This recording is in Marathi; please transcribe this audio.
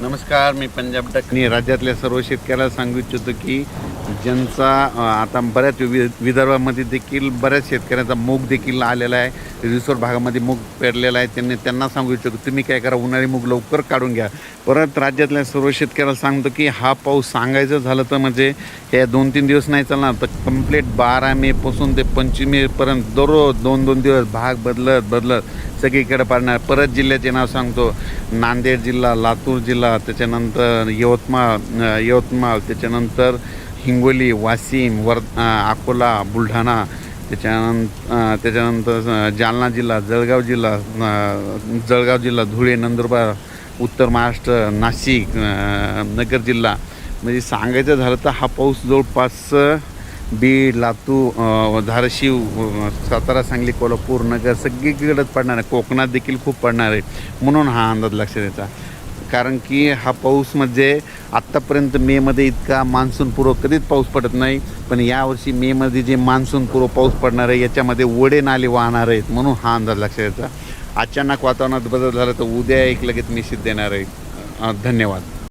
नमस्कार, मी पंजाब डकनी राज्यातल्या सर्व शेतकऱ्याला सांगू इच्छितो की ज्यांचा आता बऱ्याच विदर्भामध्ये देखील बऱ्याच शेतकऱ्यांचा मूग देखील आलेला आहे. रिसोड भागामध्ये मूग पेरलेला आहे. त्यांना सांगू इच्छितो तुम्ही काय करा, उन्हाळी मूग लवकर काढून घ्या. परत राज्यातल्या सर्व शेतकऱ्याला सांगतो की हा पाऊस सांगायचं झालं तर म्हणजे हे 2-3 दिवस नाही चालणार, तर कंप्लीट 12 मे पासून ते 25 मेपर्यंत दररोज 2-2 दिवस भाग बदलत सगळीकडे पडणार. परत जिल्ह्याचे नाव सांगतो: नांदेड जिल्हा, लातूर जिल्हा, त्याच्यानंतर यवतमाळ, त्याच्यानंतर हिंगोली, वाशिम, अकोला, बुलढाणा, त्याच्यानंतर जालना जिल्हा, जळगाव जिल्हा, धुळे, नंदुरबार, उत्तर महाराष्ट्र, नाशिक, नगर जिल्हा. म्हणजे सांगायचं झालं तर हा पाऊस जवळपास बीड, लातूर, धाराशिव, सातारा, सांगली, कोल्हापूर, नगर सगळीकडेच पडणार आहे. कोकणात देखील खूप पडणार आहे. म्हणून हा अंदाज लक्षात द्यायचा. कारण की हा पाऊस म्हणजे आत्तापर्यंत मेमध्ये इतका मान्सूनपूर्व कधीच पाऊस पडत नाही, पण यावर्षी मेमध्ये जे मान्सूनपूर्व पाऊस पडणार आहे याच्यामध्ये ओढे नाले वाहणार आहेत. म्हणून हा अंदाज लक्षात द्यायचा. अचानक वातावरणात बदल झाला तर उद्या एक लगेच निश्चित देणार आहे. धन्यवाद.